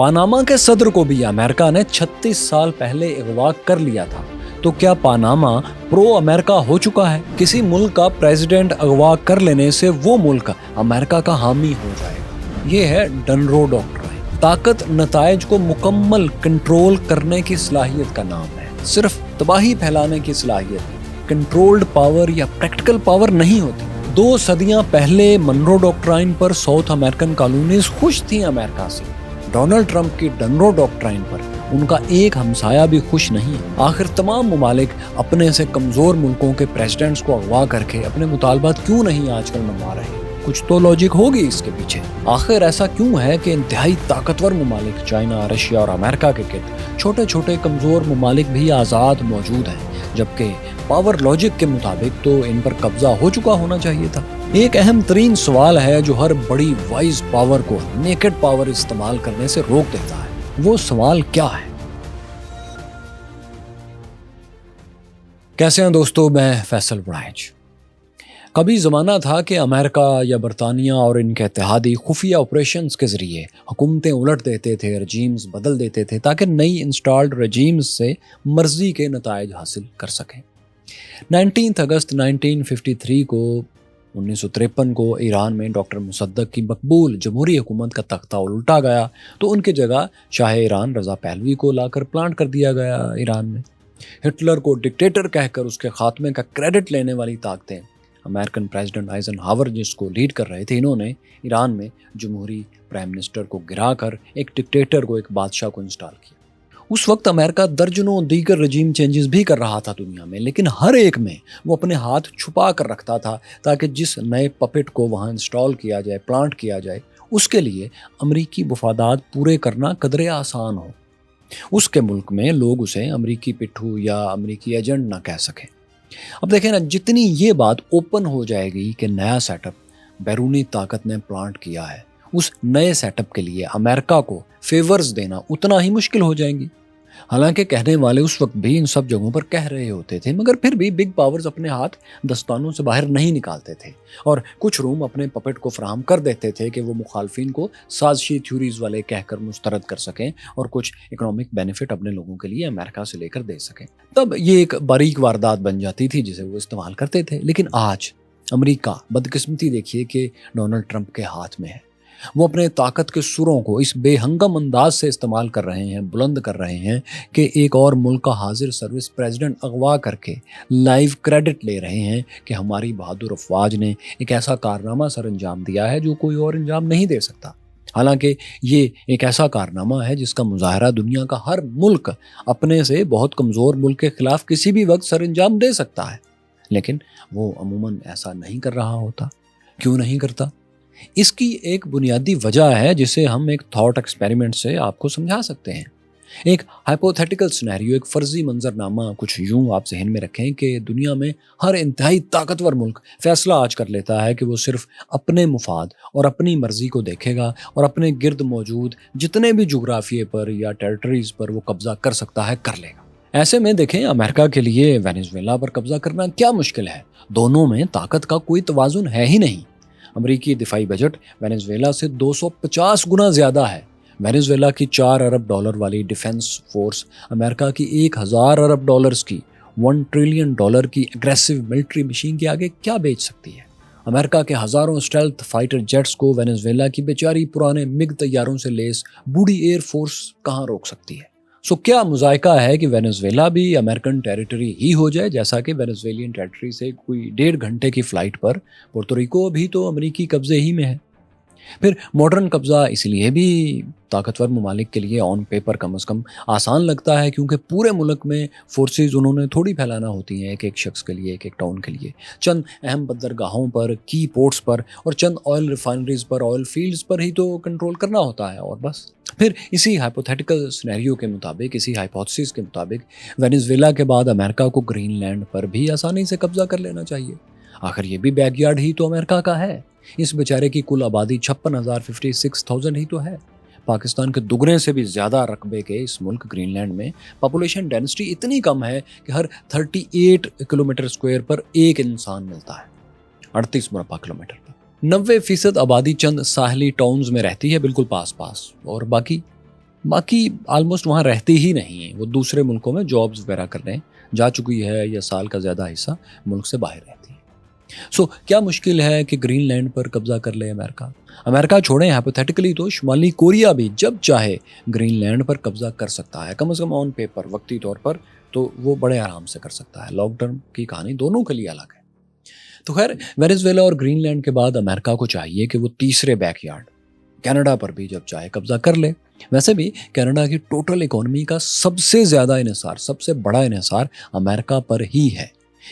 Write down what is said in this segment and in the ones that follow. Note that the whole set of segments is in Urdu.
پاناما کے صدر کو بھی امریکہ نے 36 سال پہلے اغوا کر لیا تھا، تو کیا پاناما پرو امریکہ ہو چکا ہے؟ کسی ملک کا پریزیڈنٹ اغوا کر لینے سے وہ ملک امریکہ کا حامی ہو جائے گا۔ یہ ہے ڈنرو ڈاکٹرائن۔ طاقت نتائج کو مکمل کنٹرول کرنے کی صلاحیت کا نام ہے، صرف تباہی پھیلانے کی صلاحیت کنٹرولڈ پاور یا پریکٹیکل پاور نہیں ہوتی۔ 2 صدیاں پہلے منرو ڈاکٹرائن پر ساؤتھ امریکن کالونیز خوش تھیں امریکہ سے۔ ڈونلڈ ٹرمپ کی ڈنرو ڈاکٹرائن پر ان کا ایک ہمسایہ بھی خوش نہیں۔ آخر تمام ممالک اپنے سے کمزور ملکوں کے پریزیڈنٹس کو اغوا کر کے اپنے مطالبات کیوں نہیں آج کل منوا رہے؟ کچھ تو لاجک ہوگی اس کے پیچھے۔ آخر ایسا کیوں ہے کہ انتہائی طاقتور ممالک چائنا، رشیا اور امریکہ کے گرد چھوٹے چھوٹے کمزور ممالک بھی آزاد موجود ہیں، جبکہ پاور لاجک کے مطابق تو ان پر قبضہ ہو چکا ہونا چاہیے تھا؟ ایک اہم ترین سوال ہے جو ہر بڑی وائز پاور کو نیکڈ پاور استعمال کرنے سے روک دیتا ہے۔ وہ سوال کیا ہے؟ کیسے ہیں دوستو، میں فیصل وڑائچ۔ کبھی زمانہ تھا کہ امریکہ یا برطانیہ اور ان کے اتحادی خفیہ آپریشنز کے ذریعے حکومتیں الٹ دیتے تھے، رجیمز بدل دیتے تھے تاکہ نئی انسٹالڈ رجیمز سے مرضی کے نتائج حاصل کر سکیں۔ 19 اگست 1953 کو 1953 کو ایران میں ڈاکٹر مصدق کی مقبول جمہوری حکومت کا تختہ الٹا گیا تو ان کی جگہ شاہ ایران رضا پہلوی کو لا کر پلانٹ کر دیا گیا ایران میں۔ ہٹلر کو ڈکٹیٹر کہہ کر اس کے خاتمے کا کریڈٹ لینے والی طاقتیں، امریکن پریزیڈنٹ آئزن ہاور جس کو لیڈ کر رہے تھے، انہوں نے ایران میں جمہوری پرائم منسٹر کو گرا کر ایک ڈکٹیٹر کو، ایک بادشاہ کو انسٹال کیا۔ اس وقت امریکہ درجنوں دیگر رجیم چینجز بھی کر رہا تھا دنیا میں، لیکن ہر ایک میں وہ اپنے ہاتھ چھپا کر رکھتا تھا تاکہ جس نئے پپٹ کو وہاں انسٹال کیا جائے، پلانٹ کیا جائے، اس کے لیے امریکی مفادات پورے کرنا قدرے آسان ہو۔ اس کے ملک میں لوگ اسے امریکی پٹھو یا امریکی ایجنٹ نہ کہہ سکیں۔ اب دیکھیں نا، جتنی یہ بات اوپن ہو جائے گی کہ نیا سیٹ اپ بیرونی طاقت نے پلانٹ کیا ہے، اس نئے سیٹ اپ کے لیے امریکہ کو فیورز دینا اتنا ہی مشکل ہو جائیں گی۔ حالانکہ کہنے والے اس وقت بھی ان سب جگہوں پر کہہ رہے ہوتے تھے، مگر پھر بھی بگ پاورز اپنے ہاتھ دستانوں سے باہر نہیں نکالتے تھے اور کچھ روم اپنے پپٹ کو فراہم کر دیتے تھے کہ وہ مخالفین کو سازشی تھیوریز والے کہہ کر مسترد کر سکیں اور کچھ اکنامک بینیفٹ اپنے لوگوں کے لیے امریکہ سے لے کر دے سکیں۔ تب یہ ایک باریک واردات بن جاتی تھی جسے وہ استعمال کرتے تھے۔ لیکن آج امریکہ بدقسمتی دیکھیے کہ ڈونلڈ ٹرمپ کے ہاتھ میں ہے۔ وہ اپنے طاقت کے سروں کو اس بے ہنگم انداز سے استعمال کر رہے ہیں، بلند کر رہے ہیں کہ ایک اور ملک کا حاضر سروس پریزیڈنٹ اغوا کر کے لائیو کریڈٹ لے رہے ہیں کہ ہماری بہادر افواج نے ایک ایسا کارنامہ سر انجام دیا ہے جو کوئی اور انجام نہیں دے سکتا۔ حالانکہ یہ ایک ایسا کارنامہ ہے جس کا مظاہرہ دنیا کا ہر ملک اپنے سے بہت کمزور ملک کے خلاف کسی بھی وقت سر انجام دے سکتا ہے، لیکن وہ عموماً ایسا نہیں کر رہا ہوتا۔ کیوں نہیں کرتا؟ اس کی ایک بنیادی وجہ ہے جسے ہم ایک تھاٹ ایکسپیریمنٹ سے آپ کو سمجھا سکتے ہیں۔ ایک ہائپوتھیٹیکل سینیریو، ایک فرضی منظرنامہ کچھ یوں آپ ذہن میں رکھیں کہ دنیا میں ہر انتہائی طاقتور ملک فیصلہ آج کر لیتا ہے کہ وہ صرف اپنے مفاد اور اپنی مرضی کو دیکھے گا اور اپنے گرد موجود جتنے بھی جغرافیے پر یا ٹیریٹریز پر وہ قبضہ کر سکتا ہے کر لے گا۔ ایسے میں دیکھیں، امریکہ کے لیے وینزویلا پر قبضہ کرنا کیا مشکل ہے؟ دونوں میں طاقت کا کوئی توازن ہے ہی نہیں۔ امریکی دفاعی بجٹ وینزویلا سے 250 گنا زیادہ ہے۔ وینزویلا کی $4 ارب والی ڈیفنس فورس امریکہ کی $1000 ارب کی $1 ٹریلین کی اگریسو ملٹری مشین کے آگے کیا بیچ سکتی ہے؟ امریکہ کے ہزاروں اسٹیلتھ فائٹر جیٹس کو وینزویلا کی بیچاری پرانے مگ طیاروں سے لیس بوڑھی ایئر فورس کہاں روک سکتی ہے؟ کیا مذائقہ ہے کہ وینزویلا بھی امریکن ٹیریٹری ہی ہو جائے، جیسا کہ وینزویلین ٹیریٹری سے کوئی 1.5 گھنٹے کی فلائٹ پر پورٹوریکو بھی تو امریکی قبضے ہی میں ہے۔ پھر ماڈرن قبضہ اس لیے بھی طاقتور ممالک کے لیے آن پیپر کم از کم آسان لگتا ہے کیونکہ پورے ملک میں فورسز انہوں نے تھوڑی پھیلانا ہوتی ہیں، ایک ایک شخص کے لیے، ایک ایک ٹاؤن کے لیے، چند اہم بندرگاہوں پر، کی پورٹس پر اور چند آئل ریفائنریز پر، آئل فیلڈز پر ہی تو کنٹرول کرنا ہوتا ہے اور بس۔ پھر اسی ہائپوتھیٹیکل سینیریو کے مطابق، اسی ہائپوتھیسس کے مطابق وینزویلا کے بعد امریکہ کو گرین لینڈ پر بھی آسانی سے قبضہ کر لینا چاہیے۔ آخر یہ بھی بیک یارڈ ہی تو امریکہ کا ہے۔ اس بیچارے کی کل آبادی 56,000 ہی تو ہے۔ پاکستان کے دگنے سے بھی زیادہ رقبے کے اس ملک گرین لینڈ میں پاپولیشن ڈینسٹی اتنی کم ہے کہ ہر 38 کلومیٹر اسکوائر پر ایک انسان ملتا ہے، 38 مربع کلومیٹر پر۔ 90% آبادی چند ساحلی ٹاؤنز میں رہتی ہے، بالکل پاس پاس، اور باقی باقی آلموسٹ وہاں رہتے ہی نہیں ہیں، وہ دوسرے ملکوں میں جابز وغیرہ کرنے جا چکی ہے یا سال کا زیادہ حصہ ملک سے باہر رہتی ہے۔ کیا مشکل ہے کہ گرین لینڈ پر قبضہ کر لے امریکہ؟ امریکہ چھوڑیں، ہائپوتھیٹیکلی تو شمالی کوریا بھی جب چاہے گرین لینڈ پر قبضہ کر سکتا ہے، کم از کم آن پیپر، وقتی طور پر تو وہ بڑے آرام سے کر سکتا ہے۔ لانگ ٹرم کی کہانی دونوں کے لیے الگ ہے۔ تو خیر، وینزویلا اور گرین لینڈ کے بعد امریکہ کو چاہیے کہ وہ تیسرے بیک یارڈ کینیڈا پر بھی جب چاہے قبضہ کر لے۔ ویسے بھی کینیڈا کی ٹوٹل اکانومی کا سب سے زیادہ انحصار، سب سے بڑا انحصار امریکہ پر ہی ہے۔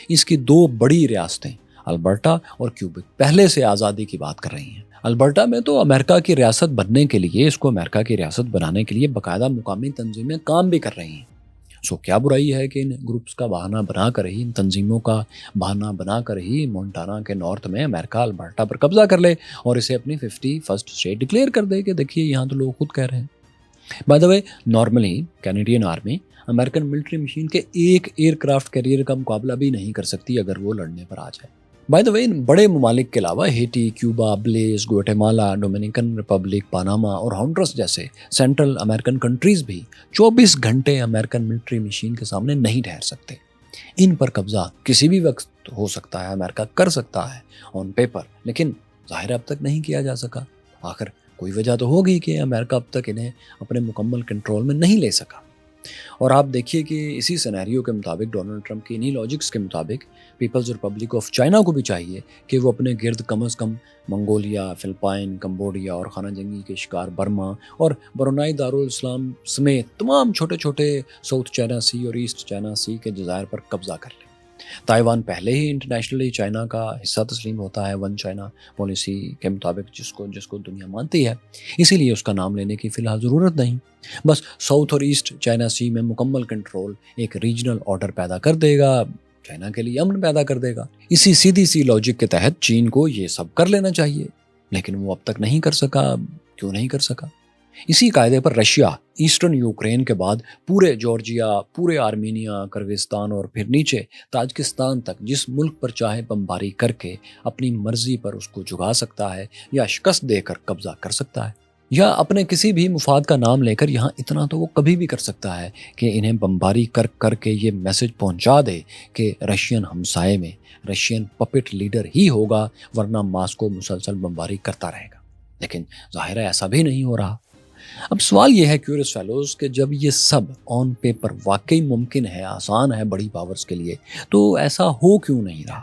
اس کی دو بڑی ریاستیں البرٹا اور کیوبک پہلے سے آزادی کی بات کر رہی ہیں۔ البرٹا میں تو امریکہ کی ریاست بننے کے لیے، اس کو امریکہ کی ریاست بنانے کے لیے باقاعدہ مقامی تنظیمیں کام بھی کر رہی ہیں۔ کیا برائی ہے کہ ان گروپس کا بہانہ بنا کر ہی، ان تنظیموں کا بہانہ بنا کر ہی مونٹانا کے نارتھ میں امریکہ البرٹا پر قبضہ کر لے اور اسے اپنی 51 اسٹیٹ ڈکلیئر کر دے کہ دیکھیے یہاں تو لوگ خود کہہ رہے ہیں۔ By the way, normally Canadian army American military machine کے ایک ایئر کرافٹ کیریئر کا مقابلہ بھی نہیں کر سکتی اگر وہ لڑنے پر آ جائے۔ بائی دا وے، ان بڑے ممالک کے علاوہ Haiti, Cuba, Belize, Guatemala, Dominican Republic, Panama اور ہانڈرس جیسے سینٹرل امریکن کنٹریز بھی 24 گھنٹے امریکن ملٹری مشین کے سامنے نہیں ٹھہر سکتے۔ ان پر قبضہ کسی بھی وقت ہو سکتا ہے، امریکہ کر سکتا ہے آن پیپر، لیکن ظاہر اب تک نہیں کیا جا سکا۔ آخر کوئی وجہ تو ہوگی کہ امریکہ اب تک انہیں اپنے مکمل کنٹرول میں نہیں لے سکا۔ اور آپ دیکھیے کہ اسی سینیریو کے مطابق، ڈونلڈ ٹرمپ کی انہی لاجکس کے مطابق، پیپلز ریپبلک آف چائنا کو بھی چاہیے کہ وہ اپنے گرد کم از کم منگولیا، فلپائن، کمبوڈیا اور خانہ جنگی کے شکار برما اور برونائی دارالاسلام سمیت تمام چھوٹے چھوٹے ساؤتھ چائنا سی اور ایسٹ چائنا سی کے جزائر پر قبضہ کر لیں۔ تائیوان پہلے ہی انٹرنیشنلی چائنا کا حصہ تسلیم ہوتا ہے، ون چائنا پالیسی کے مطابق، جس کو دنیا مانتی ہے، اسی لیے اس کا نام لینے کی فی الحال ضرورت نہیں۔ بس ساؤتھ اور ایسٹ چائنا سی میں مکمل کنٹرول ایک ریجنل آرڈر پیدا کر دے گا، چائنا کے لیے امن پیدا کر دے گا۔ اسی سیدھی سی لاجک کے تحت چین کو یہ سب کر لینا چاہیے، لیکن وہ اب تک نہیں کر سکا۔ کیوں نہیں کر سکا؟ اسی قاعدے پر رشیا ایسٹرن یوکرین کے بعد پورے جارجیا، پورے آرمینیا، کرغزستان اور پھر نیچے تاجکستان تک جس ملک پر چاہے بمباری کر کے اپنی مرضی پر اس کو جھکا سکتا ہے یا شکست دے کر قبضہ کر سکتا ہے، یا اپنے کسی بھی مفاد کا نام لے کر یہاں اتنا تو وہ کبھی بھی کر سکتا ہے کہ انہیں بمباری کر کے یہ میسج پہنچا دے کہ رشین ہمسائے میں رشین پپٹ لیڈر ہی ہوگا، ورنہ ماسکو مسلسل بمباری کرتا رہے گا۔ لیکن ظاہر ہے ایسا بھی نہیں ہو رہا۔ اب سوال یہ ہے کیورس فیلوز کہ جب یہ سب آن پیپر واقعی ممکن ہے، آسان ہے بڑی پاورز کے لیے، تو ایسا ہو کیوں نہیں رہا؟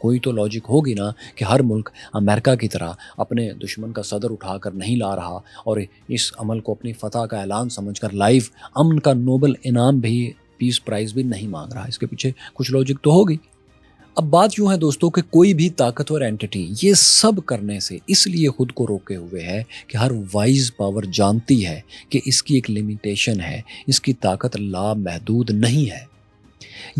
کوئی تو لاجک ہوگی نا کہ ہر ملک امریکہ کی طرح اپنے دشمن کا صدر اٹھا کر نہیں لا رہا اور اس عمل کو اپنی فتح کا اعلان سمجھ کر لائیو امن کا نوبل انعام بھی، پیس پرائز بھی نہیں مانگ رہا۔ اس کے پیچھے کچھ لاجک تو ہوگی۔ اب بات یوں ہے دوستوں کہ کوئی بھی طاقتور اینٹی یہ سب کرنے سے اس لیے خود کو روکے ہوئے ہے کہ ہر وائز پاور جانتی ہے کہ اس کی ایک لیمیٹیشن ہے، اس کی طاقت لامحدود نہیں ہے۔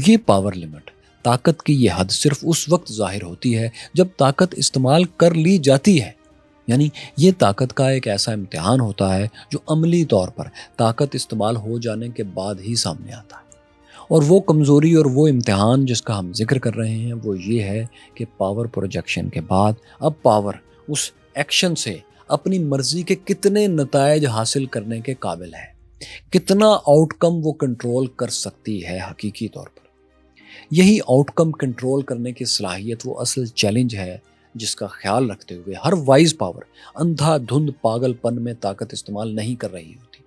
یہ پاور لمٹ، طاقت کی یہ حد صرف اس وقت ظاہر ہوتی ہے جب طاقت استعمال کر لی جاتی ہے، یعنی یہ طاقت کا ایک ایسا امتحان ہوتا ہے جو عملی طور پر طاقت استعمال ہو جانے کے بعد ہی سامنے آتا ہے۔ اور وہ کمزوری اور وہ امتحان جس کا ہم ذکر کر رہے ہیں وہ یہ ہے کہ پاور پروجیکشن کے بعد اب پاور اس ایکشن سے اپنی مرضی کے کتنے نتائج حاصل کرنے کے قابل ہے، کتنا آؤٹ کم وہ کنٹرول کر سکتی ہے حقیقی طور پر۔ یہی آؤٹ کم کنٹرول کرنے کی صلاحیت وہ اصل چیلنج ہے جس کا خیال رکھتے ہوئے ہر وائز پاور اندھا دھند پاگل پن میں طاقت استعمال نہیں کر رہی ہوتی۔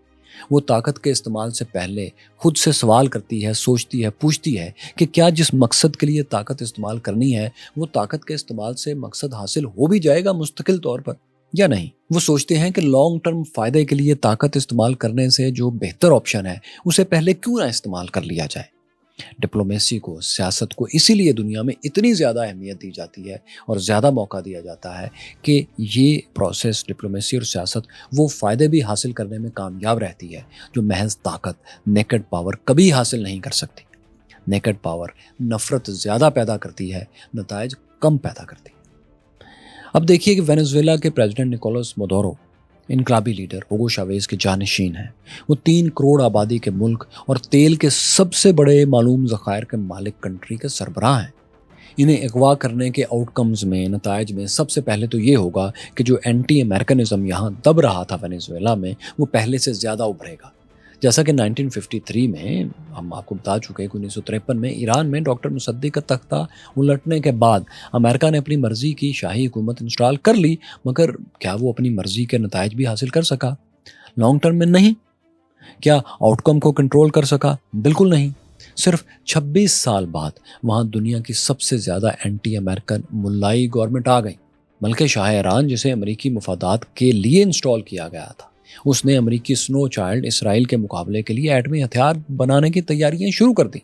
وہ طاقت کے استعمال سے پہلے خود سے سوال کرتی ہے، سوچتی ہے، پوچھتی ہے کہ کیا جس مقصد کے لیے طاقت استعمال کرنی ہے وہ طاقت کے استعمال سے مقصد حاصل ہو بھی جائے گا مستقل طور پر یا نہیں۔ وہ سوچتے ہیں کہ لانگ ٹرم فائدے کے لیے طاقت استعمال کرنے سے جو بہتر آپشن ہے اسے پہلے کیوں نہ استعمال کر لیا جائے۔ ڈپلومیسی کو، سیاست کو اسی لیے دنیا میں اتنی زیادہ اہمیت دی جاتی ہے اور زیادہ موقع دیا جاتا ہے کہ یہ پروسیس، ڈپلومیسی اور سیاست، وہ فائدے بھی حاصل کرنے میں کامیاب رہتی ہے جو محض طاقت، نیکڈ پاور کبھی حاصل نہیں کر سکتی۔ نیکڈ پاور نفرت زیادہ پیدا کرتی ہے، نتائج کم پیدا کرتی ہے۔ اب دیکھیے کہ وینزویلا کے پریزیڈنٹ نکولس مدورو انقلابی لیڈر ہوگو شاویز کے جانشین ہیں۔ وہ 3 کروڑ آبادی کے ملک اور تیل کے سب سے بڑے معلوم ذخائر کے مالک کنٹری کے سربراہ ہیں۔ انہیں اغوا کرنے کے آؤٹ کمز میں، نتائج میں سب سے پہلے تو یہ ہوگا کہ جو اینٹی امریکنزم یہاں دب رہا تھا وینیزویلا میں، وہ پہلے سے زیادہ ابھرے گا۔ جیسا کہ 1953 میں ہم آپ کو بتا چکے کہ 1953 میں ایران میں ڈاکٹر مصدق کا تختہ الٹنے کے بعد امریکہ نے اپنی مرضی کی شاہی حکومت انسٹال کر لی، مگر کیا وہ اپنی مرضی کے نتائج بھی حاصل کر سکا؟ لانگ ٹرم میں نہیں۔ کیا آؤٹ کم کو کنٹرول کر سکا؟ بالکل نہیں۔ صرف 26 سال بعد وہاں دنیا کی سب سے زیادہ اینٹی امریکن ملائی گورنمنٹ آ گئی۔ ملکہ شاہ ایران، جسے امریکی مفادات کے لیے انسٹال کیا گیا تھا، اس نے امریکی سنو چائلڈ اسرائیل کے مقابلے کے لیے ایٹمی ہتھیار بنانے کی تیاریاں شروع کر دیں۔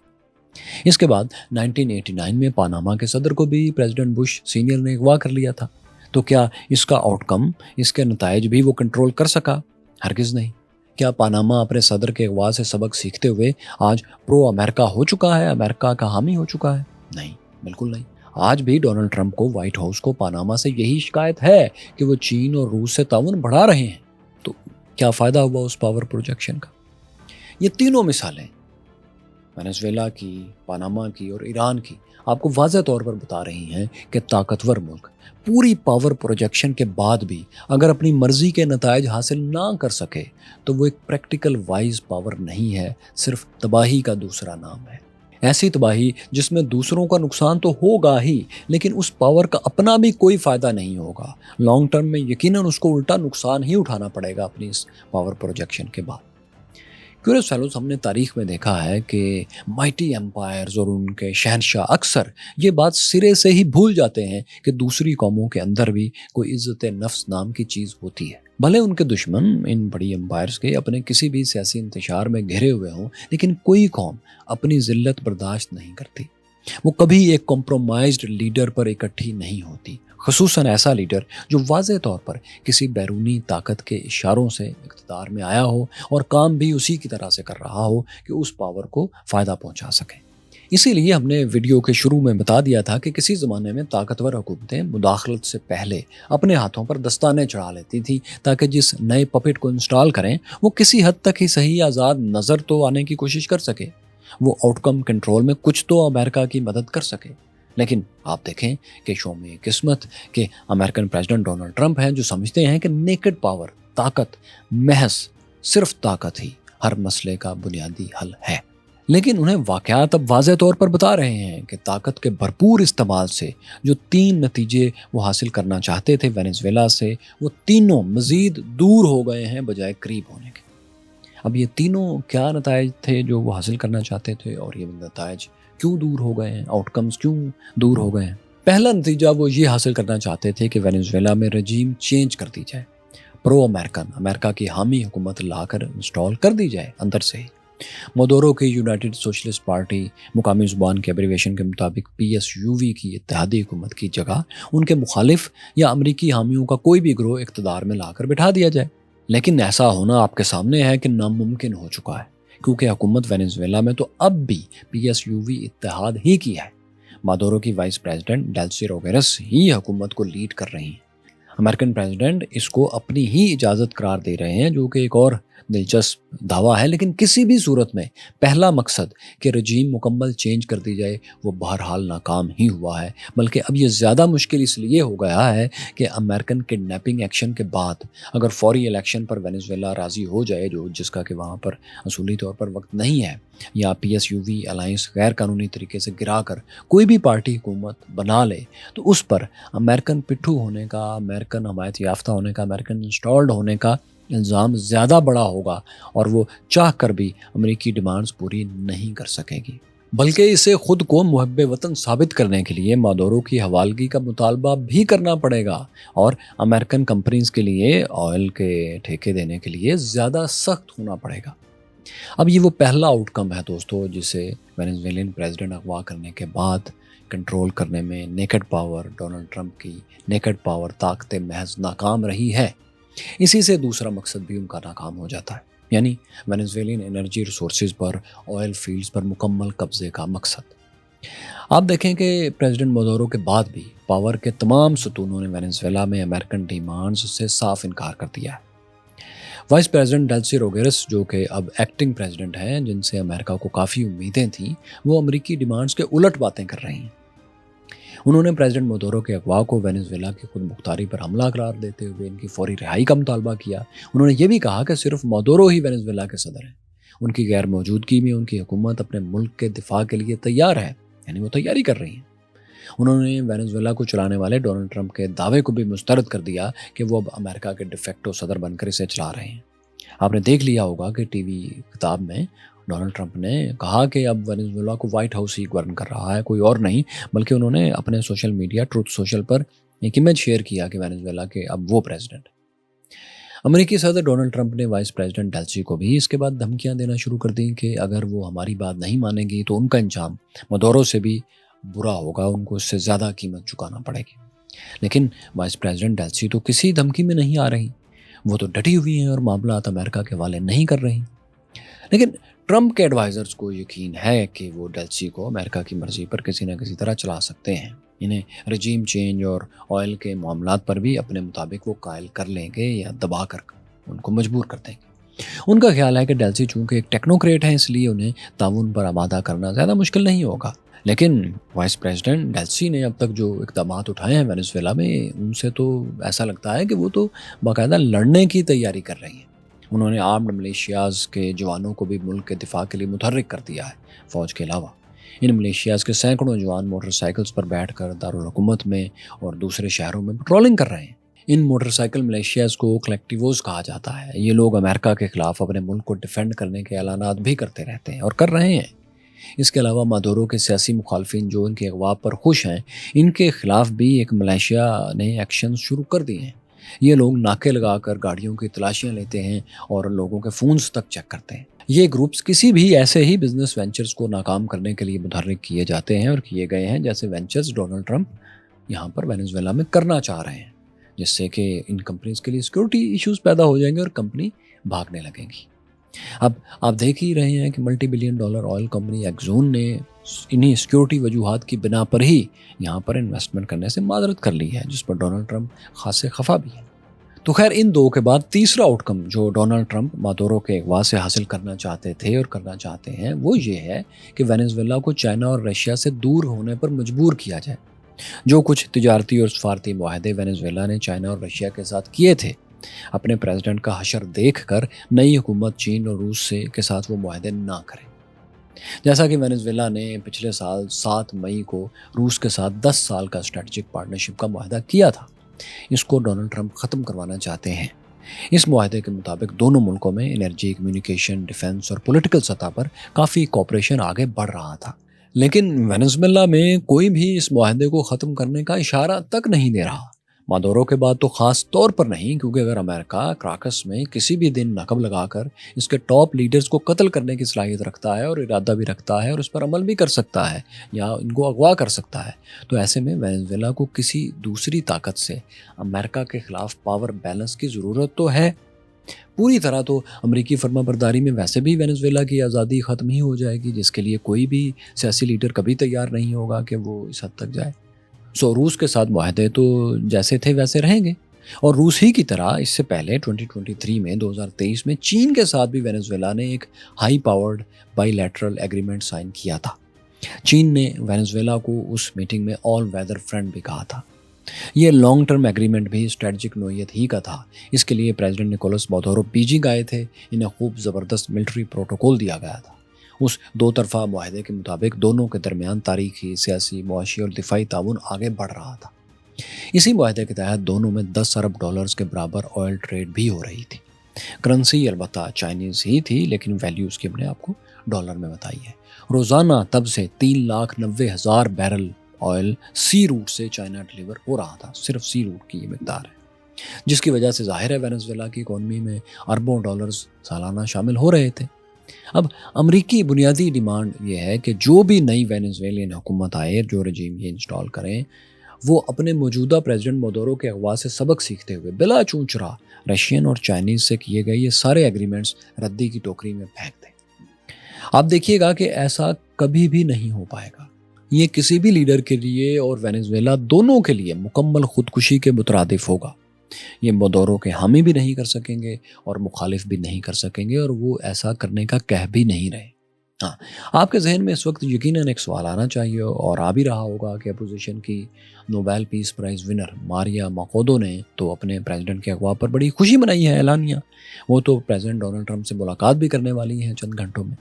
اس کے بعد 1989 میں پاناما کے صدر کو بھی پریزیڈنٹ بش سینئر نے اغوا کر لیا تھا۔ تو کیا اس کا آؤٹ کم، اس کے نتائج بھی وہ کنٹرول کر سکا؟ ہرگز نہیں۔ کیا پاناما اپنے صدر کے اغوا سے سبق سیکھتے ہوئے آج پرو امریکہ ہو چکا ہے، امریکہ کا حامی ہو چکا ہے؟ نہیں، بالکل نہیں۔ آج بھی ڈونلڈ ٹرمپ کو، وائٹ ہاؤس کو پاناما سے یہی شکایت ہے کہ وہ چین اور روس سے تعاون بڑھا رہے ہیں۔ تو کیا فائدہ ہوا اس پاور پروجیکشن کا؟ یہ تینوں مثالیں، وینیزویلا کی، پاناما کی اور ایران کی، آپ کو واضح طور پر بتا رہی ہیں کہ طاقتور ملک پوری پاور پروجیکشن کے بعد بھی اگر اپنی مرضی کے نتائج حاصل نہ کر سکے تو وہ ایک پریکٹیکل وائز پاور نہیں ہے، صرف تباہی کا دوسرا نام ہے۔ ایسی تباہی جس میں دوسروں کا نقصان تو ہوگا ہی، لیکن اس پاور کا اپنا بھی کوئی فائدہ نہیں ہوگا۔ لانگ ٹرم میں یقیناً اس کو الٹا نقصان ہی اٹھانا پڑے گا اپنی اس پاور پروجیکشن کے بعد۔ کیوریوس فیلوز، ہم نے تاریخ میں دیکھا ہے کہ مائٹی امپائرز اور ان کے شہنشاہ اکثر یہ بات سرے سے ہی بھول جاتے ہیں کہ دوسری قوموں کے اندر بھی کوئی عزت نفس نام کی چیز ہوتی ہے۔ بھلے ان کے دشمن ان بڑی امپائرز کے اپنے کسی بھی سیاسی انتشار میں گھرے ہوئے ہوں، لیکن کوئی قوم اپنی ذلت برداشت نہیں کرتی۔ وہ کبھی ایک کمپرومائزڈ لیڈر پر اکٹھی نہیں ہوتی، خصوصاً ایسا لیڈر جو واضح طور پر کسی بیرونی طاقت کے اشاروں سے اقتدار میں آیا ہو اور کام بھی اسی کی طرح سے کر رہا ہو کہ اس پاور کو فائدہ پہنچا سکے۔ اسی لیے ہم نے ویڈیو کے شروع میں بتا دیا تھا کہ کسی زمانے میں طاقتور حکومتیں مداخلت سے پہلے اپنے ہاتھوں پر دستانے چڑھا لیتی تھی تاکہ جس نئے پپٹ کو انسٹال کریں وہ کسی حد تک ہی صحیح آزاد نظر تو آنے کی کوشش کر سکے، وہ آؤٹ کم کنٹرول میں کچھ تو امریکہ کی مدد کر سکے۔ لیکن آپ دیکھیں کہ شوم قسمت کہ امریکن پریزیڈنٹ ڈونلڈ ٹرمپ ہیں جو سمجھتے ہیں کہ نیکڈ پاور، طاقت، محض صرف طاقت ہی ہر مسئلے کا بنیادی حل ہے۔ لیکن انہیں واقعات اب واضح طور پر بتا رہے ہیں کہ طاقت کے بھرپور استعمال سے جو 3 نتیجے وہ حاصل کرنا چاہتے تھے وینیزویلا سے، وہ تینوں مزید دور ہو گئے ہیں بجائے قریب ہونے کے۔ اب یہ تینوں کیا نتائج تھے جو وہ حاصل کرنا چاہتے تھے، اور یہ نتائج کیوں دور ہو گئے ہیں، آؤٹ کمز کیوں دور ہو گئے ہیں؟ پہلا نتیجہ وہ یہ حاصل کرنا چاہتے تھے کہ وینیزویلا میں رجیم چینج کر دی جائے، پرو امریکن، امریکہ کی حامی حکومت لا کر انسٹال کر دی جائے اندر سے ہی۔ مدورو کی یونائٹڈ سوشلسٹ پارٹی، مقامی زبان کے ایبریویشن کے مطابق PSUV کی اتحادی حکومت کی جگہ ان کے مخالف یا امریکی حامیوں کا کوئی بھی گروہ اقتدار میں لا کر بٹھا دیا جائے۔ لیکن ایسا ہونا آپ کے سامنے ہے کہ ناممکن ہو چکا ہے، کیونکہ حکومت وینیزویلا میں تو اب بھی PSUV اتحاد ہی کی ہے۔ مادورو کی وائس پریزیڈنٹ ڈیلسی روگیرس ہی حکومت کو لیڈ کر رہی ہیں۔ امریکن پریزیڈنٹ اس کو اپنی ہی اجازت قرار دے رہے ہیں، جو کہ ایک اور دلچسپ دعویٰ ہے۔ لیکن کسی بھی صورت میں پہلا مقصد کہ رجیم مکمل چینج کر دی جائے وہ بہرحال ناکام ہی ہوا ہے، بلکہ اب یہ زیادہ مشکل اس لیے ہو گیا ہے کہ امریکن کڈنیپنگ ایکشن کے بعد اگر فوری الیکشن پر وینیزویلا راضی ہو جائے، جس کا کہ وہاں پر اصولی طور پر وقت نہیں ہے، یا PSUV الائنس غیر قانونی طریقے سے گرا کر کوئی بھی پارٹی حکومت بنا لے، تو اس پر امریکن پٹھو ہونے کا، امریکن حمایت یافتہ ہونے کا، امریکن انسٹالڈ ہونے کا الزام زیادہ بڑا ہوگا، اور وہ چاہ کر بھی امریکی ڈیمانڈز پوری نہیں کر سکے گی، بلکہ اسے خود کو محب وطن ثابت کرنے کے لیے مادورو کی حوالگی کا مطالبہ بھی کرنا پڑے گا، اور امریکن کمپنیز کے لیے آئل کے ٹھیکے دینے کے لیے زیادہ سخت ہونا پڑے گا۔ اب یہ وہ پہلا آؤٹ کم ہے دوستو جسے وینیزویلین پریزیڈنٹ اغوا کرنے کے بعد کنٹرول کرنے میں نیکڈ پاور، ڈونلڈ ٹرمپ کی نیکڈ پاور طاقت محض ناکام رہی ہے۔ اسی سے دوسرا مقصد بھی ان کا ناکام ہو جاتا ہے، یعنی وینیزویلین انرجی ریسورسز پر، آئل فیلڈز پر مکمل قبضے کا مقصد۔ آپ دیکھیں کہ پریزیڈنٹ مادورو کے بعد بھی پاور کے تمام ستونوں نے وینیزویلا میں امریکن ڈیمانڈز سے صاف انکار کر دیا ہے۔ وائس پریزیڈنٹ ڈیلسی روگیرس، جو کہ اب ایکٹنگ پریزیڈنٹ ہیں، جن سے امریکہ کو کافی امیدیں تھیں، وہ امریکی ڈیمانڈز کے الٹ باتیں کر رہی ہیں۔ انہوں نے پریزیڈنٹ مادورو کے اغوا کو وینزویلا کی خود مختاری پر حملہ قرار دیتے ہوئے ان کی فوری رہائی کا مطالبہ کیا۔ انہوں نے یہ بھی کہا کہ صرف مادورو ہی وینزویلا کے صدر ہیں، ان کی غیر موجودگی میں ان کی حکومت اپنے ملک کے دفاع کے لیے تیار ہے، یعنی وہ تیاری کر رہی ہیں۔ انہوں نے وینزویلا کو چلانے والے ڈونلڈ ٹرمپ کے دعوے کو بھی مسترد کر دیا کہ وہ اب امریکہ کے ڈیفیکٹو صدر بن کر اسے چلا رہے ہیں۔ آپ نے دیکھ لیا ہوگا کہ ٹی وی خطاب میں ڈونلڈ ٹرمپ نے کہا کہ اب وینزویلا کو وائٹ ہاؤس ہی گورن کر رہا ہے، کوئی اور نہیں، بلکہ انہوں نے اپنے سوشل میڈیا ٹروتھ سوشل پر ایک امیج شیئر کیا کہ وینزویلا کے اب وہ پریزیڈنٹ۔ امریکی صدر ڈونلڈ ٹرمپ نے وائس پریزیڈنٹ ڈیلسی کو بھی اس کے بعد دھمکیاں دینا شروع کر دیں کہ اگر وہ ہماری بات نہیں مانیں گی تو ان کا انجام مادورو سے بھی برا ہوگا، ان کو اس سے زیادہ قیمت چکانا پڑے گی۔ لیکن وائس پریزیڈنٹ ڈیلسی تو کسی دھمکی میں نہیں آ رہی، وہ تو ڈٹی ہوئی ہیں اور معاملات امریکہ کے حوالے نہیں کر رہی۔ لیکن ٹرمپ کے ایڈوائزرز کو یقین ہے کہ وہ ڈیلسی کو امریکہ کی مرضی پر کسی نہ کسی طرح چلا سکتے ہیں، انہیں رجیم چینج اور آئل کے معاملات پر بھی اپنے مطابق وہ قائل کر لیں گے یا دبا کر ان کو مجبور کر دیں گے۔ ان کا خیال ہے کہ ڈیلسی چونکہ ایک ٹیکنوکریٹ ہے، اس لیے انہیں تعاون پر آمادہ کرنا زیادہ مشکل نہیں ہوگا۔ لیکن وائس پریزیڈنٹ ڈیلسی نے اب تک جو اقدامات اٹھائے ہیں وینزویلا میں، ان سے تو ایسا لگتا ہے کہ وہ تو باقاعدہ لڑنے کی تیاری کر رہی ہیں۔ انہوں نے آرمڈ ملیشیاز کے جوانوں کو بھی ملک کے دفاع کے لیے متحرک کر دیا ہے، فوج کے علاوہ۔ ان ملیشیاز کے سینکڑوں جوان موٹر سائیکلز پر بیٹھ کر دارالحکومت میں اور دوسرے شہروں میں پٹرولنگ کر رہے ہیں۔ ان موٹر سائیکل ملیشیاز کو کلیکٹیوز کہا جاتا ہے۔ یہ لوگ امریکہ کے خلاف اپنے ملک کو ڈیفینڈ کرنے کے اعلانات بھی کرتے رہتے ہیں اور کر رہے ہیں۔ اس کے علاوہ مادورو کے سیاسی مخالفین جو ان کے اغوا پر خوش ہیں، ان کے خلاف بھی ایک ملیشیا نے ایکشن شروع کر دیے ہیں۔ یہ لوگ ناکے لگا کر گاڑیوں کی تلاشیاں لیتے ہیں اور لوگوں کے فونز تک چیک کرتے ہیں۔ یہ گروپس کسی بھی ایسے ہی بزنس وینچرز کو ناکام کرنے کے لیے متحرک کیے جاتے ہیں اور کیے گئے ہیں جیسے وینچرز ڈونلڈ ٹرمپ یہاں پر وینزویلا میں کرنا چاہ رہے ہیں، جس سے کہ ان کمپنیز کے لیے سیکورٹی ایشوز پیدا ہو جائیں گے اور کمپنی بھاگنے لگیں گی۔ اب آپ دیکھ ہی رہے ہیں کہ multi billion dollar oil company Exxon نے انہی سیکورٹی وجوہات کی بنا پر ہی یہاں پر انویسٹمنٹ کرنے سے معذرت کر لی ہے، جس پر ڈونلڈ ٹرمپ خاصے خفا بھی ہیں۔ تو خیر، ان دو کے بعد تیسرا آؤٹ کم جو ڈونلڈ ٹرمپ مادورو کے اغوا سے حاصل کرنا چاہتے تھے اور کرنا چاہتے ہیں وہ یہ ہے کہ وینزویلا کو چائنا اور رشیا سے دور ہونے پر مجبور کیا جائے۔ جو کچھ تجارتی اور سفارتی معاہدے وینزویلا نے چائنا اور رشیا کے ساتھ کیے تھے، اپنے پریزیڈنٹ کا حشر دیکھ کر نئی حکومت چین اور روس کے ساتھ وہ معاہدے نہ کرے۔ جیسا کہ وینزویلا نے پچھلے سال 7 مئی کو روس کے ساتھ 10 سال کا اسٹریٹجک پارٹنرشپ کا معاہدہ کیا تھا، اس کو ڈونلڈ ٹرمپ ختم کروانا چاہتے ہیں۔ اس معاہدے کے مطابق دونوں ملکوں میں انرجی، کمیونیکیشن، ڈیفنس اور پولیٹیکل سطح پر کافی کوآپریشن آگے بڑھ رہا تھا۔ لیکن وینزویلا میں کوئی بھی اس معاہدے کو ختم کرنے کا اشارہ تک نہیں دے رہا، مادورو کے بعد تو خاص طور پر نہیں، کیونکہ اگر امریکہ کراکس میں کسی بھی دن نقب لگا کر اس کے ٹاپ لیڈرز کو قتل کرنے کی صلاحیت رکھتا ہے اور ارادہ بھی رکھتا ہے اور اس پر عمل بھی کر سکتا ہے یا ان کو اغوا کر سکتا ہے، تو ایسے میں وینزویلا کو کسی دوسری طاقت سے امریکہ کے خلاف پاور بیلنس کی ضرورت تو ہے۔ پوری طرح تو امریکی فرما برداری میں ویسے بھی وینزویلا کی آزادی ختم ہی ہو جائے گی، جس کے لیے کوئی بھی سیاسی لیڈر کبھی تیار نہیں ہوگا کہ وہ اس حد تک جائے۔ روس کے ساتھ معاہدے تو جیسے تھے ویسے رہیں گے، اور روس ہی کی طرح اس سے پہلے 2023 میں چین کے ساتھ بھی وینزویلا نے ایک high powered bilateral agreement sign کیا تھا۔ چین نے وینزویلا کو اس میٹنگ میں آل ویدر فرینڈ بھی کہا تھا۔ یہ لانگ ٹرم ایگریمنٹ بھی اسٹریٹجک نوعیت ہی کا تھا۔ اس کے لیے پریزیڈنٹ نکولس مادورو بیجنگ آئے تھے، انہیں خوب زبردست ملٹری پروٹوکول دیا گیا تھا۔ اس دو طرفہ معاہدے کے مطابق دونوں کے درمیان تاریخی، سیاسی، معاشی اور دفاعی تعاون آگے بڑھ رہا تھا۔ اسی معاہدے کے تحت دونوں میں 10 ارب ڈالرز کے برابر آئل ٹریڈ بھی ہو رہی تھی۔ کرنسی البتہ چائنیز ہی تھی، لیکن ویلیو اس کی ہم نے آپ کو ڈالر میں بتائی ہے۔ روزانہ تب سے 3,90,000 بیرل آئل سی روٹ سے چائنا ڈیلیور ہو رہا تھا، صرف سی روٹ کی یہ مقدار ہے، جس کی وجہ سے ظاہر ہے وینزویلا کی اکانومی میں اربوں ڈالرز سالانہ شامل ہو رہے تھے۔ اب امریکی بنیادی ڈیمانڈ یہ ہے کہ جو بھی نئی وینزویلین حکومت آئے، جو رجیم یہ انسٹال کریں، وہ اپنے موجودہ پریزیڈنٹ مادورو کے اغوا سے سبق سیکھتے ہوئے بلا چونچرا رشین اور چائنیز سے کیے گئے یہ سارے ایگریمنٹس ردی کی ٹوکری میں پھینک دیں۔ آپ دیکھیے گا کہ ایسا کبھی بھی نہیں ہو پائے گا۔ یہ کسی بھی لیڈر کے لیے اور وینزویلا دونوں کے لیے مکمل خودکشی کے مترادف ہوگا۔ یہ مادورو کے حامی بھی نہیں کر سکیں گے اور مخالف بھی نہیں کر سکیں گے، اور وہ ایسا کرنے کا کہہ بھی نہیں رہے۔ ہاں، آپ کے ذہن میں اس وقت یقیناً ایک سوال آنا چاہیے اور آ بھی رہا ہوگا کہ اپوزیشن کی نوبیل پیس پرائز ونر ماریا ماکودو نے تو اپنے پریزیڈنٹ کے اغوا پر بڑی خوشی منائی ہے، اعلانیہ۔ وہ تو پریزیڈنٹ ڈونلڈ ٹرمپ سے ملاقات بھی کرنے والی ہیں چند گھنٹوں میں۔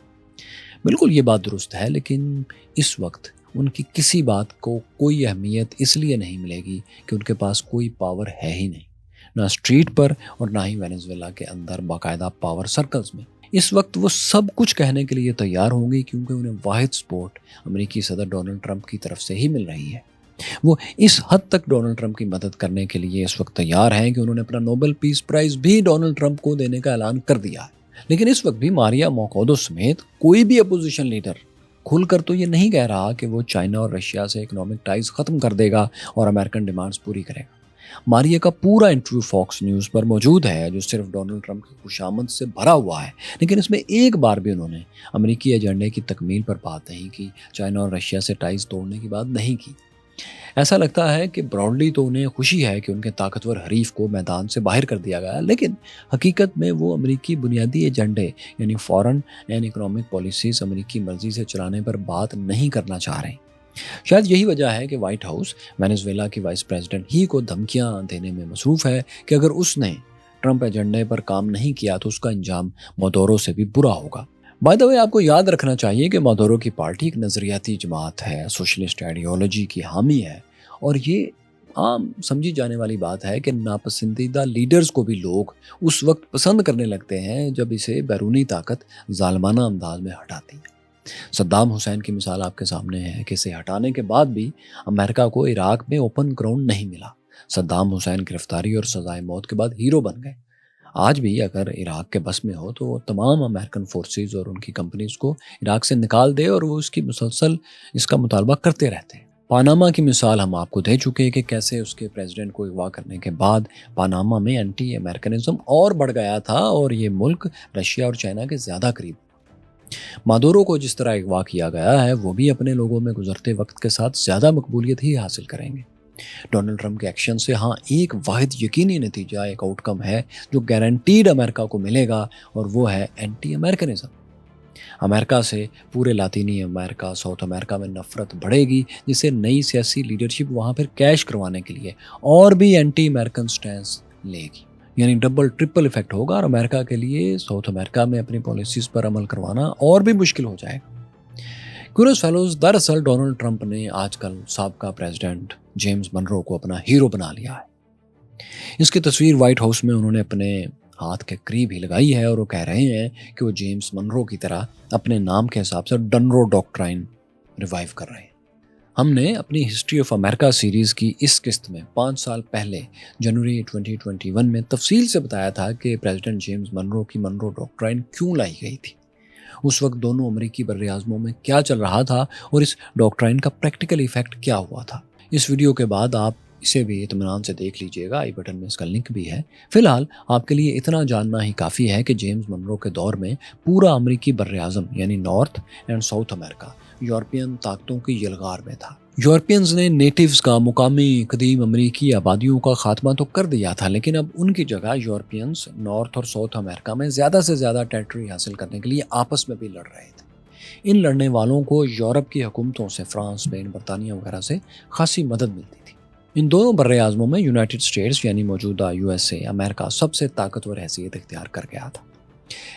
بالکل یہ بات درست ہے، لیکن اس وقت ان کی کسی بات کو کوئی اہمیت اس لیے نہیں ملے گی کہ ان کے پاس کوئی پاور ہے ہی نہیں، نہ اسٹریٹ پر اور نہ ہی وینزویلا کے اندر باقاعدہ پاور سرکلز میں۔ اس وقت وہ سب کچھ کہنے کے لیے تیار ہوں گی کیونکہ انہیں واحد سپورٹ امریکی صدر ڈونلڈ ٹرمپ کی طرف سے ہی مل رہی ہے۔ وہ اس حد تک ڈونلڈ ٹرمپ کی مدد کرنے کے لیے اس وقت تیار ہیں کہ انہوں نے اپنا نوبل پیس پرائز بھی ڈونلڈ ٹرمپ کو دینے کا اعلان کر دیا ہے۔ لیکن اس وقت بھی ماریا ماکودو سمیت کوئی بھی اپوزیشن لیڈر کھل کر تو یہ نہیں کہہ رہا کہ وہ چائنا اور رشیا سے اکنامک ٹائز ختم کر دے گا اور امریکن ڈیمانڈز پوری کرے گا۔ ماریا کا پورا انٹرویو فاکس نیوز پر موجود ہے جو صرف ڈونلڈ ٹرمپ کی خوشامد سے بھرا ہوا ہے، لیکن اس میں ایک بار بھی انہوں نے امریکی ایجنڈے کی تکمیل پر بات نہیں کی، چائنا اور رشیا سے ٹائز توڑنے کی بات نہیں کی۔ ایسا لگتا ہے کہ براڈلی تو انہیں خوشی ہے کہ ان کے طاقتور حریف کو میدان سے باہر کر دیا گیا، لیکن حقیقت میں وہ امریکی بنیادی ایجنڈے یعنی فارن اینڈ اکنامک پالیسیز امریکی مرضی سے چلانے پر بات نہیں کرنا چاہ رہے ہیں۔ شاید یہی وجہ ہے کہ وائٹ ہاؤس وینزویلا کی وائس پریزیڈنٹ ہی کو دھمکیاں دینے میں مصروف ہے کہ اگر اس نے ٹرمپ ایجنڈے پر کام نہیں کیا تو اس کا انجام مادورو سے بھی برا ہوگا۔ بائی دا وے، آپ کو یاد رکھنا چاہیے کہ مادورو کی پارٹی ایک نظریاتی جماعت ہے، سوشلسٹ آئیڈیالوجی کی حامی ہے، اور یہ عام سمجھی جانے والی بات ہے کہ ناپسندیدہ لیڈرز کو بھی لوگ اس وقت پسند کرنے لگتے ہیں جب اسے بیرونی طاقت ظالمانہ انداز میں ہٹاتی ہے۔ صدام حسین کی مثال آپ کے سامنے ہے کہ اسے ہٹانے کے بعد بھی امریکہ کو عراق میں اوپن گراؤنڈ نہیں ملا۔ صدام حسین گرفتاری اور سزائے موت کے بعد ہیرو بن گئے۔ آج بھی اگر عراق کے بس میں ہو تو وہ تمام امریکن فورسز اور ان کی کمپنیز کو عراق سے نکال دے اور وہ اس کی مسلسل اس کا مطالبہ کرتے رہتے ہیں۔ پاناما کی مثال ہم آپ کو دے چکے کہ کیسے اس کے پریزیڈنٹ کو اغوا کرنے کے بعد پاناما میں اینٹی امریکنزم اور بڑھ گیا تھا اور یہ ملک رشیا اور چائنا کے زیادہ قریب۔ مادورو کو جس طرح اغوا کیا گیا ہے وہ بھی اپنے لوگوں میں گزرتے وقت کے ساتھ زیادہ مقبولیت ہی حاصل کریں گے۔ ڈونلڈ ٹرمپ کے ایکشن سے ہاں ایک واحد یقینی نتیجہ، ایک آؤٹ کم ہے جو گارنٹیڈ امریکہ کو ملے گا، اور وہ ہے اینٹی امریکنزم۔ امریکہ سے پورے لاطینی امریکہ، ساؤتھ امریکہ میں نفرت بڑھے گی، جسے نئی سیاسی لیڈرشپ وہاں پھر کیش کروانے کے لیے اور بھی اینٹی امریکن سٹینس لے گی، یعنی ڈبل ٹرپل ایفیکٹ ہوگا، اور امریکہ کے لیے ساؤتھ امریکہ میں اپنی پالیسیز پر عمل کروانا اور بھی مشکل ہو جائے گا۔ کیوریوس فیلوز، دراصل ڈونلڈ ٹرمپ نے آج کل سابقہ پریزیڈنٹ جیمز منرو کو اپنا ہیرو بنا لیا ہے۔ اس کی تصویر وائٹ ہاؤس میں انہوں نے اپنے ہاتھ کے قریب ہی لگائی ہے اور وہ کہہ رہے ہیں کہ وہ جیمز منرو کی طرح اپنے نام کے حساب سے ڈنرو ڈاکٹرائن ریوائیو کر رہے ہیں۔ ہم نے اپنی ہسٹری آف امریکہ سیریز کی اس قسط میں 5 سال پہلے جنوری 2021 میں تفصیل سے بتایا تھا کہ پریزیڈنٹ جیمز منرو کی منرو ڈاکٹرائن کیوں لائی گئی تھی، اس وقت دونوں امریکی بر اعظموں میں کیا چل رہا تھا اور اس ڈاکٹرائن کا پریکٹیکل ایفیکٹ کیا ہوا تھا۔ اس ویڈیو کے بعد آپ اسے بھی اطمینان سے دیکھ لیجئے گا، آئی بٹن میں اس کا لنک بھی ہے۔ فی الحال آپ کے لیے اتنا جاننا ہی کافی ہے کہ جیمز منرو کے دور میں پورا امریکی بر اعظم یعنی north and south America European طاقتوں کی یلغار میں تھا۔ یورپینز نے نیٹیوز کا، مقامی قدیم امریکی آبادیوں کا خاتمہ تو کر دیا تھا، لیکن اب ان کی جگہ یورپینز نارتھ اور ساؤتھ امریکہ میں زیادہ سے زیادہ ٹیریٹری حاصل کرنے کے لیے آپس میں بھی لڑ رہے تھے۔ ان لڑنے والوں کو یورپ کی حکومتوں سے، فرانس، اسپین، برطانیہ وغیرہ سے خاصی مدد ملتی تھی۔ ان دونوں بر اعظموں میں یونائٹڈ اسٹیٹس یعنی موجودہ USA امریکہ سب سے طاقتور حیثیت اختیار کر گیا تھا۔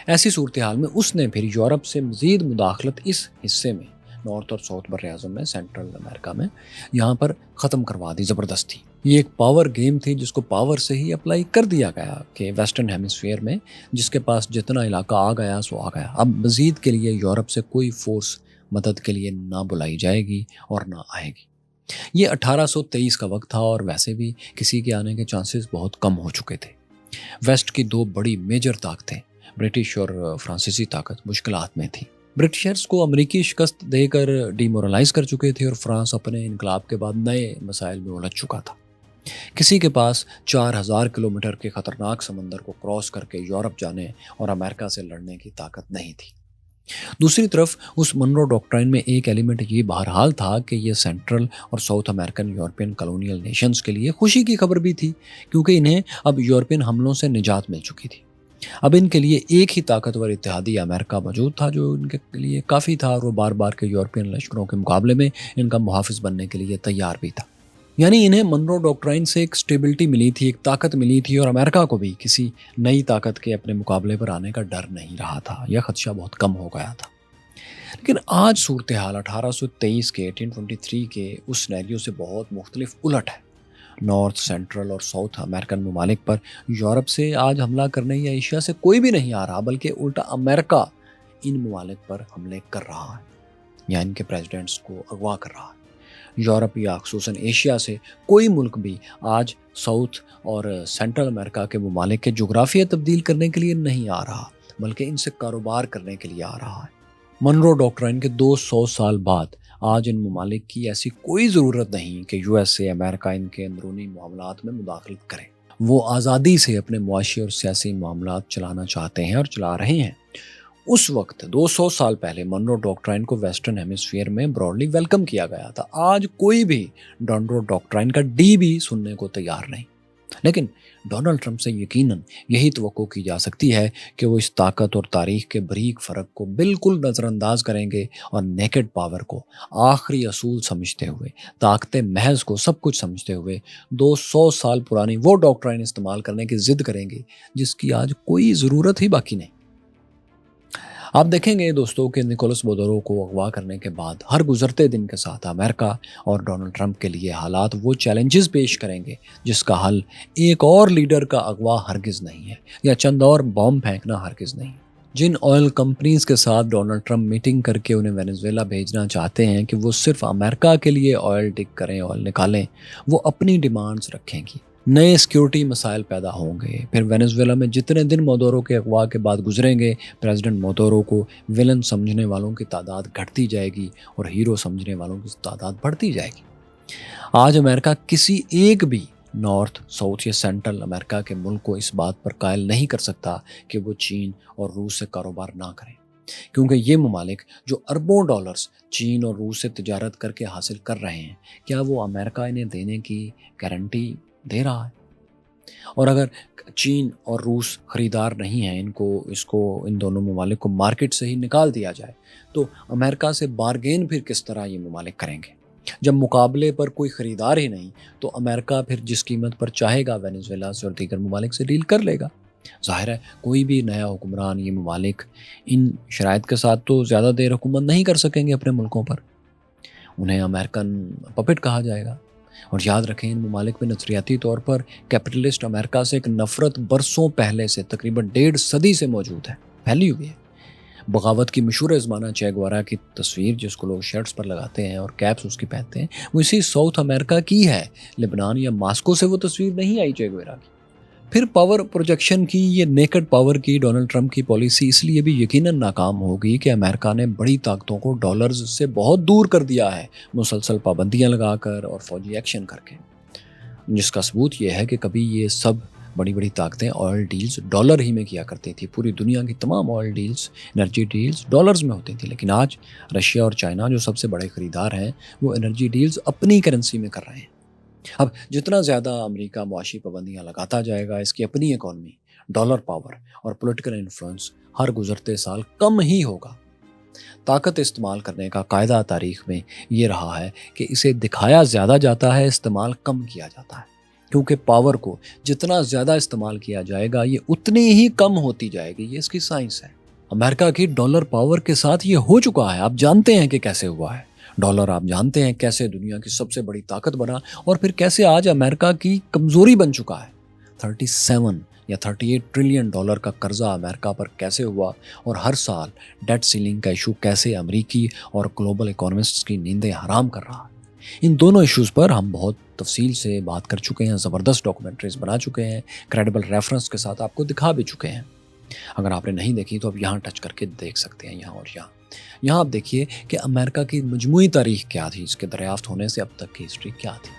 ایسی صورتحال میں اس نے پھر یورپ سے مزید مداخلت اس حصے میں، نارتھ اور ساؤتھ بر اعظم میں، سینٹرل امریکہ میں، یہاں پر ختم کروا دی زبردستی۔ یہ ایک پاور گیم تھی جس کو پاور سے ہی اپلائی کر دیا گیا کہ ویسٹرن ہیمسفیئر میں جس کے پاس جتنا علاقہ آ گیا سو آ گیا، اب مزید کے لیے یورپ سے کوئی فورس مدد کے لیے نہ بلائی جائے گی اور نہ آئے گی۔ یہ 1823 کا وقت تھا اور ویسے بھی کسی کے آنے کے چانسز بہت کم ہو چکے تھے۔ ویسٹ کی 2 بڑی میجر طاقتیں، برٹش اور فرانسیسی طاقت، مشکلات میں تھی۔ برٹشرز کو امریکی شکست دے کر ڈی مورلائز کر چکے تھے اور فرانس اپنے انقلاب کے بعد نئے مسائل میں الجھ چکا تھا۔ کسی کے پاس 4000 کلومیٹر کے خطرناک سمندر کو کراس کر کے یورپ جانے اور امریکہ سے لڑنے کی طاقت نہیں تھی۔ دوسری طرف اس منرو ڈاکٹرائن میں ایک ایلیمنٹ یہ بہرحال تھا کہ یہ سینٹرل اور south American European colonial nations کے لیے خوشی کی خبر بھی تھی، کیونکہ انہیں اب یورپین حملوں سے نجات مل چکی تھی۔ اب ان کے لیے ایک ہی طاقتور اتحادی امریکہ موجود تھا جو ان کے لیے کافی تھا، اور وہ بار بار کے یورپین لشکروں کے مقابلے میں ان کا محافظ بننے کے لیے تیار بھی تھا۔ یعنی انہیں منرو ڈاکٹرائن سے ایک سٹیبلٹی ملی تھی، ایک طاقت ملی تھی، اور امریکہ کو بھی کسی نئی طاقت کے اپنے مقابلے پر آنے کا ڈر نہیں رہا تھا، یہ خدشہ بہت کم ہو گیا تھا۔ لیکن آج صورتحال 1823 کے 1823 کے اس سینیریو سے بہت مختلف الٹ ہے۔ نارتھ، سینٹرل اور ساؤتھ امریکن ممالک پر یورپ سے آج حملہ کرنے یا ایشیا سے کوئی بھی نہیں آ رہا، بلکہ الٹا امریکہ ان ممالک پر حملے کر رہا ہے یا ان کے پریزیڈنٹس کو اغوا کر رہا ہے۔ یورپ یا خصوصاً ایشیا سے کوئی ملک بھی آج ساؤتھ اور سینٹرل امریکہ کے ممالک کے جغرافیہ تبدیل کرنے کے لیے نہیں آ رہا، بلکہ ان سے کاروبار کرنے کے لیے آ رہا ہے۔ منرو ڈاکٹرائن کے 200 سال بعد آج ان ممالک کی ایسی کوئی ضرورت نہیں کہ یو ایس اے، امریکہ ان کے اندرونی معاملات میں مداخلت کرے۔ وہ آزادی سے اپنے معاشی اور سیاسی معاملات چلانا چاہتے ہیں اور چلا رہے ہیں۔ اس وقت 200 سال پہلے منرو ڈاکٹرائن کو ویسٹرن ہیمیسفیئر میں براڈلی ویلکم کیا گیا تھا۔ آج کوئی بھی منرو ڈاکٹرائن کا ڈی بھی سننے کو تیار نہیں۔ لیکن ڈونلڈ ٹرمپ سے یقیناً یہی توقع کی جا سکتی ہے کہ وہ اس طاقت اور تاریخ کے باریک فرق کو بالکل نظر انداز کریں گے اور نیکڈ پاور کو آخری اصول سمجھتے ہوئے، طاقت محض کو سب کچھ سمجھتے ہوئے 200 سال پرانی وہ ڈاکٹرائن استعمال کرنے کی ضد کریں گے جس کی آج کوئی ضرورت ہی باقی نہیں۔ آپ دیکھیں گے دوستوں کہ نکولس مادورو کو اغوا کرنے کے بعد ہر گزرتے دن کے ساتھ امریکہ اور ڈونلڈ ٹرمپ کے لیے حالات وہ چیلنجز پیش کریں گے جس کا حل ایک اور لیڈر کا اغوا ہرگز نہیں ہے، یا چند اور بم پھینکنا ہرگز نہیں۔ جن آئل کمپنیز کے ساتھ ڈونلڈ ٹرمپ میٹنگ کر کے انہیں وینزویلا بھیجنا چاہتے ہیں کہ وہ صرف امریکہ کے لیے آئل ڈگ کریں، آئل نکالیں، وہ اپنی ڈیمانڈز رکھیں گی۔ نئے سیکیورٹی مسائل پیدا ہوں گے۔ پھر وینزویلا میں جتنے دن مادورو کے اغوا کے بعد گزریں گے، پریزیڈنٹ مادورو کو ویلن سمجھنے والوں کی تعداد گھٹتی جائے گی اور ہیرو سمجھنے والوں کی تعداد بڑھتی جائے گی۔ آج امریکہ کسی ایک بھی نارتھ، ساؤتھ یا سینٹرل امریکہ کے ملک کو اس بات پر قائل نہیں کر سکتا کہ وہ چین اور روس سے کاروبار نہ کریں، کیونکہ یہ ممالک جو اربوں ڈالرز چین اور روس سے تجارت کر کے حاصل کر رہے ہیں، کیا وہ امریکہ انہیں دینے کی گارنٹی دے رہا ہے؟ اور اگر چین اور روس خریدار نہیں ہیں، ان دونوں ممالک کو مارکیٹ سے ہی نکال دیا جائے، تو امریکہ سے بارگین پھر کس طرح یہ ممالک کریں گے؟ جب مقابلے پر کوئی خریدار ہی نہیں تو امریکہ پھر جس قیمت پر چاہے گا وینزویلا سے اور دیگر ممالک سے ڈیل کر لے گا۔ ظاہر ہے کوئی بھی نیا حکمران یہ ممالک ان شرائط کے ساتھ تو زیادہ دیر حکومت نہیں کر سکیں گے اپنے ملکوں پر، انہیں امریکن پپٹ کہا جائے گا۔ اور یاد رکھیں ان ممالک میں نظریاتی طور پر کیپٹلسٹ امریکہ سے ایک نفرت برسوں پہلے سے تقریباً 1.5 صدی سے موجود ہے، پھیلی ہوئی ہے۔ بغاوت کی مشہور زمانہ چے گوارا کی تصویر جس کو لوگ شرٹس پر لگاتے ہیں اور کیپس اس کی پہنتے ہیں، وہ اسی ساؤتھ امریکہ کی ہے۔ لبنان یا ماسکو سے وہ تصویر نہیں آئی چے گوارا کی۔ پھر پاور پروجیکشن کی یہ نیکڈ پاور کی ڈونلڈ ٹرمپ کی پالیسی اس لیے بھی یقیناً ناکام ہوگی کہ امریکہ نے بڑی طاقتوں کو ڈالرز سے بہت دور کر دیا ہے، مسلسل پابندیاں لگا کر اور فوجی ایکشن کر کے، جس کا ثبوت یہ ہے کہ کبھی یہ سب بڑی بڑی طاقتیں آئل ڈیلز ڈالر ہی میں کیا کرتی تھی۔ پوری دنیا کی تمام oil deals, energy deals dollars میں ہوتی تھی، لیکن آج رشیا اور چائنا جو سب سے بڑے خریدار ہیں وہ انرجی ڈیلز اپنی کرنسی میں کر رہے ہیں۔ اب جتنا زیادہ امریکہ معاشی پابندیاں لگاتا جائے گا، اس کی اپنی اکانومی، ڈالر پاور اور پولیٹیکل انفلوئنس ہر گزرتے سال کم ہی ہوگا۔ طاقت استعمال کرنے کا قاعدہ تاریخ میں یہ رہا ہے کہ اسے دکھایا زیادہ جاتا ہے، استعمال کم کیا جاتا ہے، کیونکہ پاور کو جتنا زیادہ استعمال کیا جائے گا یہ اتنی ہی کم ہوتی جائے گی، یہ اس کی سائنس ہے۔ امریکہ کی ڈالر پاور کے ساتھ یہ ہو چکا ہے، آپ جانتے ہیں کہ کیسے ہوا ہے۔ ڈالر آپ جانتے ہیں کیسے دنیا کی سب سے بڑی طاقت بنا اور پھر کیسے آج امریکہ کی کمزوری بن چکا ہے۔ 37 یا 38 ٹریلین ڈالر کا قرضہ امریکہ پر کیسے ہوا، اور ہر سال ڈیٹ سیلنگ کا ایشو کیسے امریکی اور گلوبل اکانومسٹس کی نیندیں حرام کر رہا ہے۔ ان دونوں ایشوز پر ہم بہت تفصیل سے بات کر چکے ہیں، زبردست ڈاکومنٹریز بنا چکے ہیں، کریڈیبل ریفرنس کے ساتھ آپ کو دکھا بھی چکے ہیں۔ اگر آپ نے نہیں دیکھی تو اب یہاں ٹچ کر کے دیکھ سکتے ہیں، یہاں اور یہاں آپ دیکھیے کہ امریکہ کی مجموعی تاریخ کیا تھی، اس کے دریافت ہونے سے اب تک کی ہسٹری کیا تھی۔